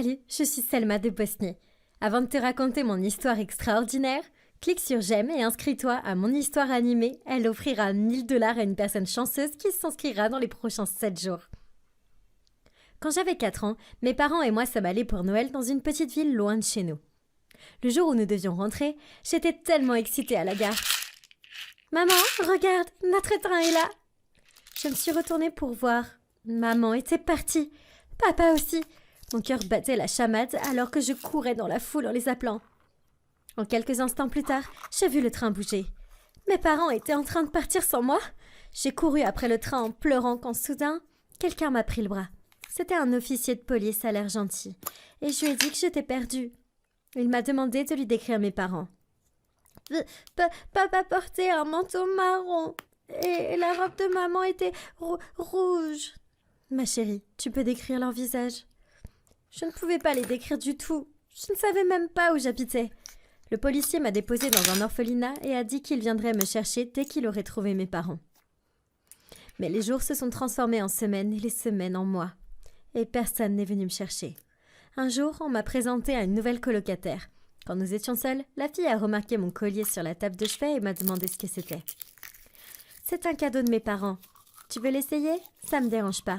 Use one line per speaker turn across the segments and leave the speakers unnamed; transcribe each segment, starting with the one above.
Salut, je suis Selma de Bosnie. Avant de te raconter mon histoire extraordinaire, clique sur j'aime et inscris-toi à mon histoire animée. Elle offrira 1 000 $ à une personne chanceuse qui s'inscrira dans les prochains 7 jours. Quand j'avais 4 ans, mes parents et moi sommes allés pour Noël dans une petite ville loin de chez nous. Le jour où nous devions rentrer, j'étais tellement excitée à la gare. « Maman, regarde, notre train est là !» Je me suis retournée pour voir. Maman était partie. Papa aussi. Mon cœur battait la chamade alors que je courais dans la foule en les appelant. En quelques instants plus tard, j'ai vu le train bouger. Mes parents étaient en train de partir sans moi. J'ai couru après le train en pleurant quand soudain, quelqu'un m'a pris le bras. C'était un officier de police à l'air gentil et je lui ai dit que j'étais perdue. Il m'a demandé de lui décrire mes parents. Papa portait un manteau marron et la robe de maman était rouge. Ma chérie, tu peux décrire leur visage? Je ne pouvais pas les décrire du tout. Je ne savais même pas où j'habitais. Le policier m'a déposée dans un orphelinat et a dit qu'il viendrait me chercher dès qu'il aurait trouvé mes parents. Mais les jours se sont transformés en semaines et les semaines en mois. Et personne n'est venu me chercher. Un jour, on m'a présenté à une nouvelle colocataire. Quand nous étions seuls, la fille a remarqué mon collier sur la table de chevet et m'a demandé ce que c'était. « C'est un cadeau de mes parents. Tu veux l'essayer? Ça me dérange pas. »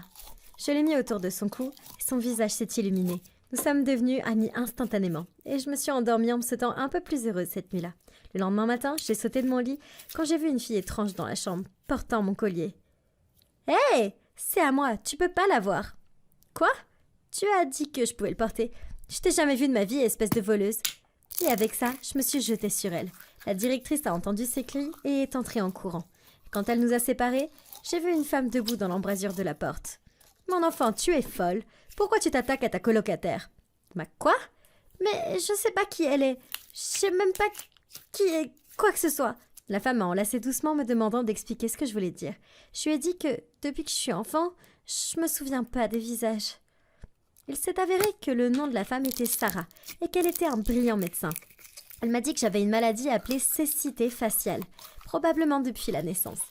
Je l'ai mis autour de son cou et son visage s'est illuminé. Nous sommes devenus amis instantanément et je me suis endormie en me sentant un peu plus heureuse cette nuit-là. Le lendemain matin, j'ai sauté de mon lit quand j'ai vu une fille étrange dans la chambre, portant mon collier. « Hé, c'est à moi, tu peux pas l'avoir. »« Quoi? Tu as dit que je pouvais le porter. Je t'ai jamais vue de ma vie, espèce de voleuse. » Et avec ça, je me suis jetée sur elle. La directrice a entendu ses cris et est entrée en courant. Quand elle nous a séparés, j'ai vu une femme debout dans l'embrasure de la porte. « Mon enfant, tu es folle. Pourquoi tu t'attaques à ta colocataire ?»« Ma quoi? Mais je sais pas qui elle est. Je sais même pas qui est quoi que ce soit. » La femme m'a enlacée doucement me demandant d'expliquer ce que je voulais dire. Je lui ai dit que, depuis que je suis enfant, je me souviens pas des visages. Il s'est avéré que le nom de la femme était Sarah et qu'elle était un brillant médecin. Elle m'a dit que j'avais une maladie appelée cécité faciale, probablement depuis la naissance.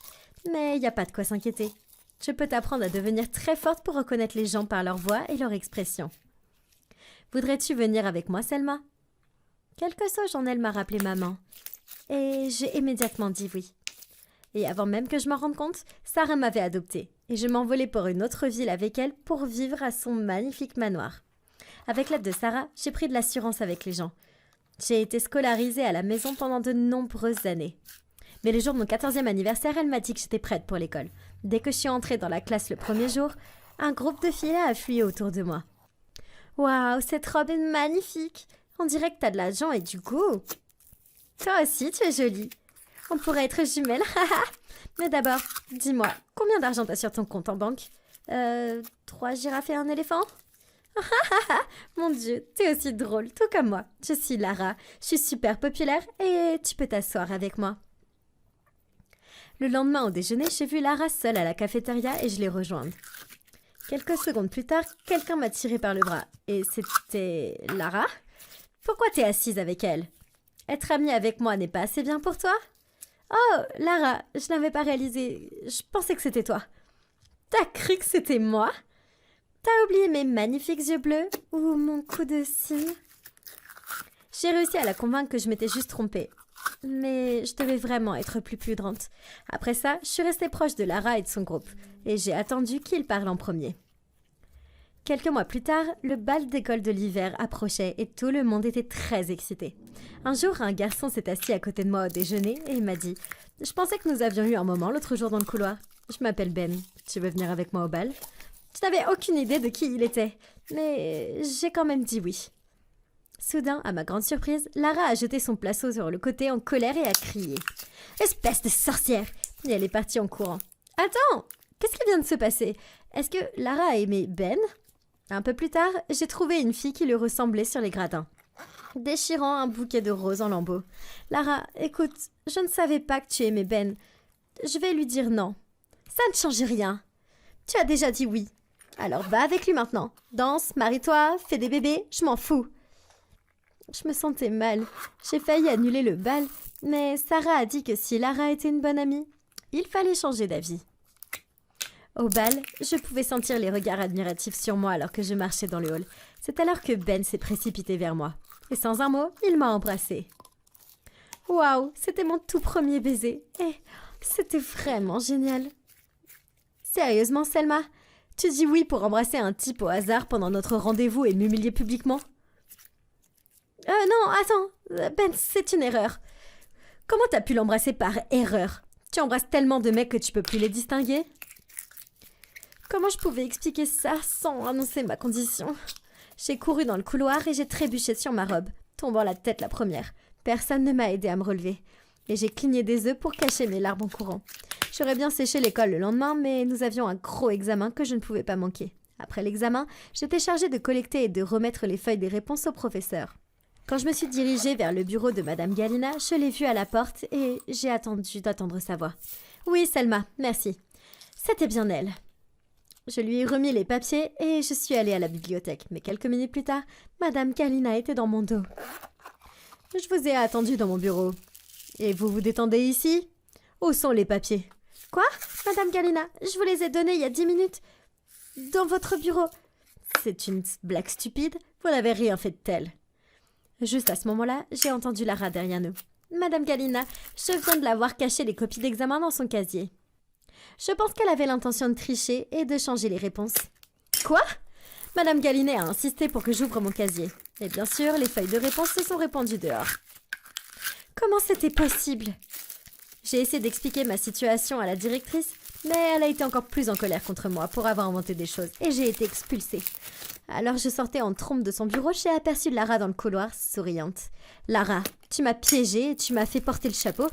Mais il n'y a pas de quoi s'inquiéter. Je peux t'apprendre à devenir très forte pour reconnaître les gens par leur voix et leur expression. Voudrais-tu venir avec moi, Selma? Quelque chose en elle m'a rappelé maman. Et j'ai immédiatement dit oui. Et avant même que je m'en rende compte, Sarah m'avait adoptée. Et je m'envolais pour une autre ville avec elle pour vivre à son magnifique manoir. Avec l'aide de Sarah, j'ai pris de l'assurance avec les gens. J'ai été scolarisée à la maison pendant de nombreuses années. Mais le jour de mon 14e anniversaire, elle m'a dit que j'étais prête pour l'école. Dès que je suis entrée dans la classe le premier jour, un groupe de filles a afflué autour de moi. « Waouh, cette robe est magnifique! On dirait que t'as de l'argent et du goût! Toi aussi, tu es jolie! On pourrait être jumelles, haha! Mais d'abord, dis-moi, combien d'argent t'as sur ton compte en banque? 3 girafes et un éléphant? Mon Dieu, t'es aussi drôle, tout comme moi. Je suis Lara, je suis super populaire et tu peux t'asseoir avec moi. » Le lendemain au déjeuner, j'ai vu Lara seule à la cafétéria et je l'ai rejointe. Quelques secondes plus tard, quelqu'un m'a tiré par le bras. Et c'était Lara? Pourquoi t'es assise avec elle? Être amie avec moi n'est pas assez bien pour toi? Oh, Lara, je n'avais pas réalisé. Je pensais que c'était toi. T'as cru que c'était moi? T'as oublié mes magnifiques yeux bleus ou mon coup de cygne? J'ai réussi à la convaincre que je m'étais juste trompée. Mais je devais vraiment être plus prudente. Après ça, je suis restée proche de Lara et de son groupe. Et j'ai attendu qu'il parle en premier. Quelques mois plus tard, le bal d'école de l'hiver approchait et tout le monde était très excité. Un jour, un garçon s'est assis à côté de moi au déjeuner et il m'a dit « Je pensais que nous avions eu un moment l'autre jour dans le couloir. Je m'appelle Ben. Tu veux venir avec moi au bal ?» Je n'avais aucune idée de qui il était, mais j'ai quand même dit oui. Soudain, à ma grande surprise, Lara a jeté son placeau sur le côté en colère et a crié « Espèce de sorcière !» Et elle est partie en courant. « Attends, qu'est-ce qui vient de se passer? Est-ce que Lara a aimé Ben ?» Un peu plus tard, j'ai trouvé une fille qui lui ressemblait sur les gradins, déchirant un bouquet de roses en lambeaux. « Lara, écoute, je ne savais pas que tu aimais Ben. Je vais lui dire non. Ça ne change rien. Tu as déjà dit oui. Alors va avec lui maintenant. Danse, marie-toi, fais des bébés, je m'en fous. » Je me sentais mal. J'ai failli annuler le bal, mais Sarah a dit que si Lara était une bonne amie, il fallait changer d'avis. Au bal, je pouvais sentir les regards admiratifs sur moi alors que je marchais dans le hall. C'est alors que Ben s'est précipité vers moi. Et sans un mot, il m'a embrassée. Waouh, c'était mon tout premier baiser. Et c'était vraiment génial. Sérieusement, Selma, tu dis oui pour embrasser un type au hasard pendant notre rendez-vous et m'humilier publiquement? Non, attends, Ben, c'est une erreur. Comment t'as pu l'embrasser par erreur? Tu embrasses tellement de mecs que tu peux plus les distinguer? Comment je pouvais expliquer ça sans annoncer ma condition? J'ai couru dans le couloir et j'ai trébuché sur ma robe, tombant la tête la première. Personne ne m'a aidé à me relever. Et j'ai cligné des œufs pour cacher mes larmes en courant. J'aurais bien séché l'école le lendemain, mais nous avions un gros examen que je ne pouvais pas manquer. Après l'examen, j'étais chargée de collecter et de remettre les feuilles des réponses au professeur. Quand je me suis dirigée vers le bureau de Madame Galina, je l'ai vue à la porte et j'ai attendu d'attendre sa voix. « Oui, Selma, merci. C'était bien elle. » Je lui ai remis les papiers et je suis allée à la bibliothèque. Mais quelques minutes plus tard, Madame Galina était dans mon dos. « Je vous ai attendu dans mon bureau. Et vous vous détendez ici? Où sont les papiers? »« Quoi? Madame Galina, je vous les ai donnés il y a 10 minutes. Dans votre bureau. » C'est une blague stupide. Vous n'avez rien fait de tel. Juste à ce moment-là, j'ai entendu Lara derrière nous. « Madame Galina, je viens de la voir cacher les copies d'examen dans son casier. » Je pense qu'elle avait l'intention de tricher et de changer les réponses. « Quoi? » Madame Galina a insisté pour que j'ouvre mon casier. Et bien sûr, les feuilles de réponse se sont répandues dehors. Comment c'était possible? J'ai essayé d'expliquer ma situation à la directrice, mais elle a été encore plus en colère contre moi pour avoir inventé des choses et j'ai été expulsée. Alors je sortais en trompe de son bureau, j'ai aperçu Lara dans le couloir, souriante. « Lara, tu m'as piégée et tu m'as fait porter le chapeau.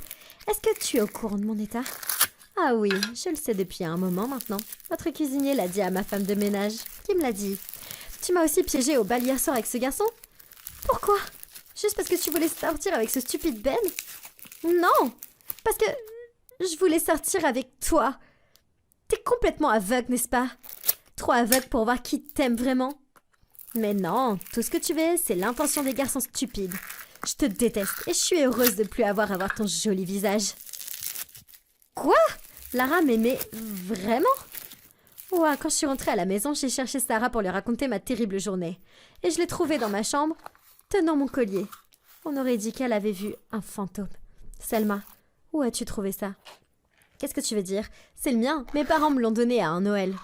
Est-ce que tu es au courant de mon état? » « Ah oui, je le sais depuis un moment maintenant. Votre cuisinier l'a dit à ma femme de ménage, qui me l'a dit. Tu m'as aussi piégée au bal hier soir avec ce garçon? Pourquoi? Juste parce que tu voulais sortir avec ce stupide Ben? Non, parce que je voulais sortir avec toi. T'es complètement aveugle, n'est-ce pas? Trop aveugle pour voir qui t'aime vraiment. Mais non, tout ce que tu veux, c'est l'intention des garçons stupides. Je te déteste et je suis heureuse de plus avoir à voir ton joli visage. Quoi? Lara m'aimait vraiment? Ouah, quand je suis rentrée à la maison, j'ai cherché Sarah pour lui raconter ma terrible journée. Et je l'ai trouvée dans ma chambre, tenant mon collier. On aurait dit qu'elle avait vu un fantôme. Selma, où as-tu trouvé ça? Qu'est-ce que tu veux dire? C'est le mien, mes parents me l'ont donné à un Noël.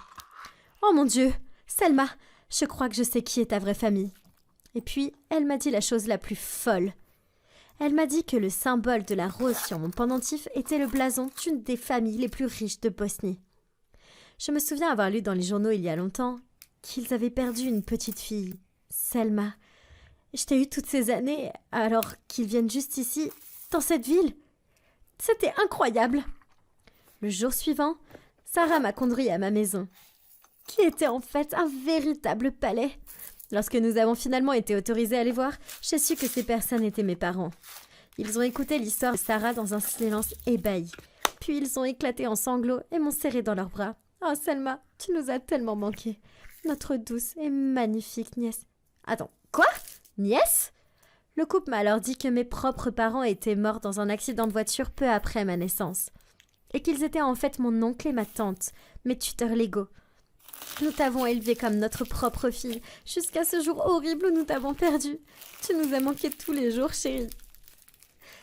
Oh mon Dieu! Selma, je crois que je sais qui est ta vraie famille. Et puis, elle m'a dit la chose la plus folle. Elle m'a dit que le symbole de la rose sur mon pendentif était le blason d'une des familles les plus riches de Bosnie. Je me souviens avoir lu dans les journaux il y a longtemps qu'ils avaient perdu une petite fille, Selma. Je t'ai eu toutes ces années alors qu'ils viennent juste ici, dans cette ville. C'était incroyable. Le jour suivant, Sarah m'a conduit à ma maison, qui était en fait un véritable palais. Lorsque nous avons finalement été autorisés à les voir, j'ai su que ces personnes étaient mes parents. Ils ont écouté l'histoire de Sarah dans un silence ébahi. Puis ils ont éclaté en sanglots et m'ont serré dans leurs bras. « Oh Selma, tu nous as tellement manqué. Notre douce et magnifique nièce. » Attends, quoi? Nièce? Le couple m'a alors dit que mes propres parents étaient morts dans un accident de voiture peu après ma naissance. Et qu'ils étaient en fait mon oncle et ma tante, mes tuteurs légaux. Nous t'avons élevé comme notre propre fille, jusqu'à ce jour horrible où nous t'avons perdu. Tu nous as manqué tous les jours, chérie.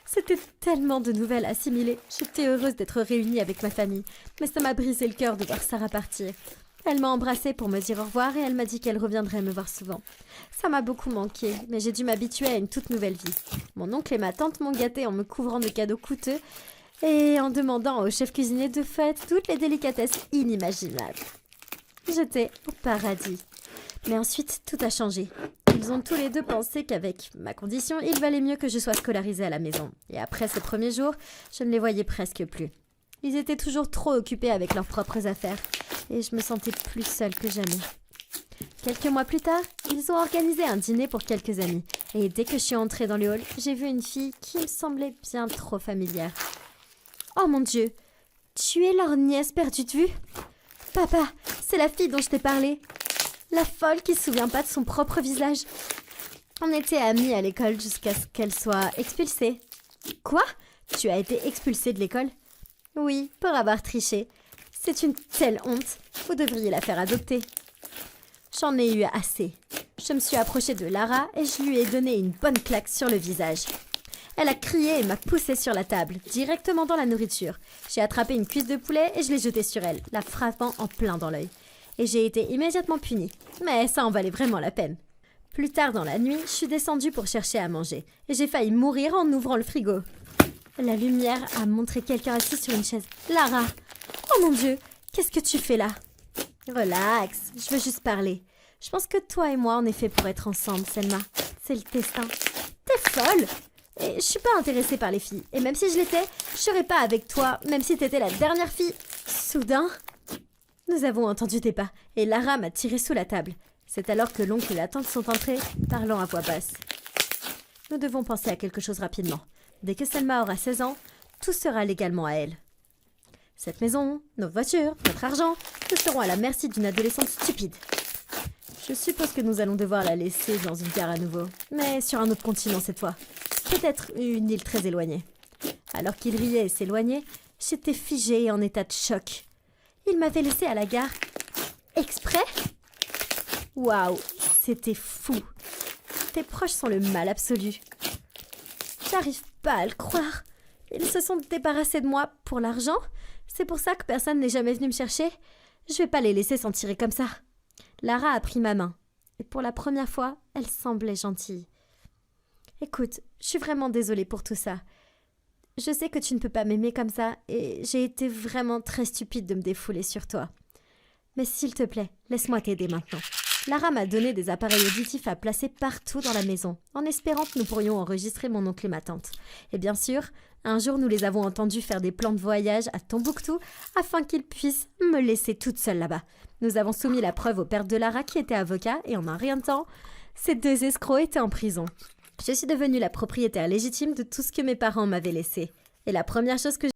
C'était tellement de nouvelles assimilées. J'étais heureuse d'être réunie avec ma famille, mais ça m'a brisé le cœur de voir Sarah partir. Elle m'a embrassée pour me dire au revoir et elle m'a dit qu'elle reviendrait me voir souvent. Ça m'a beaucoup manqué, mais j'ai dû m'habituer à une toute nouvelle vie. Mon oncle et ma tante m'ont gâtée en me couvrant de cadeaux coûteux et en demandant au chef cuisinier de faire toutes les délicatesses inimaginables. J'étais au paradis. Mais ensuite, tout a changé. Ils ont tous les deux pensé qu'avec ma condition, il valait mieux que je sois scolarisée à la maison. Et après ces premiers jours, je ne les voyais presque plus. Ils étaient toujours trop occupés avec leurs propres affaires. Et je me sentais plus seule que jamais. Quelques mois plus tard, ils ont organisé un dîner pour quelques amis. Et dès que je suis entrée dans le hall, j'ai vu une fille qui me semblait bien trop familière. Oh mon Dieu! Tu es leur nièce perdue de vue? Papa, c'est la fille dont je t'ai parlé. La folle qui se souvient pas de son propre visage. On était amies à l'école jusqu'à ce qu'elle soit expulsée. Quoi? Tu as été expulsée de l'école? Oui, pour avoir triché. C'est une telle honte. Vous devriez la faire adopter. J'en ai eu assez. Je me suis approchée de Lara et je lui ai donné une bonne claque sur le visage. Elle a crié et m'a poussée sur la table, directement dans la nourriture. J'ai attrapé une cuisse de poulet et je l'ai jetée sur elle, la frappant en plein dans l'œil. Et j'ai été immédiatement punie. Mais ça en valait vraiment la peine. Plus tard dans la nuit, je suis descendue pour chercher à manger. Et j'ai failli mourir en ouvrant le frigo. La lumière a montré quelqu'un assis sur une chaise. Lara! Oh mon Dieu! Qu'est-ce que tu fais là? Relax, je veux juste parler. Je pense que toi et moi, on est fait pour être ensemble, Selma. C'est le destin. T'es folle! Et je suis pas intéressée par les filles. Et même si je l'étais, je serais pas avec toi, même si t'étais la dernière fille. Soudain, nous avons entendu des pas, et Lara m'a tiré sous la table. C'est alors que l'oncle et la tante sont entrés, parlant à voix basse. Nous devons penser à quelque chose rapidement. Dès que Selma aura 16 ans, tout sera légalement à elle. Cette maison, nos voitures, notre argent, nous serons à la merci d'une adolescente stupide. Je suppose que nous allons devoir la laisser dans une gare à nouveau, mais sur un autre continent cette fois. Peut-être une île très éloignée. Alors qu'il riait et s'éloignait, j'étais figée et en état de choc. Il m'avait laissée à la gare. Exprès? Waouh, c'était fou. Tes proches sont le mal absolu. J'arrive pas à le croire. Ils se sont débarrassés de moi pour l'argent. C'est pour ça que personne n'est jamais venu me chercher. Je vais pas les laisser s'en tirer comme ça. Lara a pris ma main. Et pour la première fois, elle semblait gentille. Écoute, je suis vraiment désolée pour tout ça. Je sais que tu ne peux pas m'aimer comme ça et j'ai été vraiment très stupide de me défouler sur toi. Mais s'il te plaît, laisse-moi t'aider maintenant. Lara m'a donné des appareils auditifs à placer partout dans la maison, en espérant que nous pourrions enregistrer mon oncle et ma tante. Et bien sûr, un jour nous les avons entendus faire des plans de voyage à Tombouctou afin qu'ils puissent me laisser toute seule là-bas. Nous avons soumis la preuve au père de Lara qui était avocat et en un rien de temps, ces deux escrocs étaient en prison. Je suis devenue la propriétaire légitime de tout ce que mes parents m'avaient laissé. Et la première chose que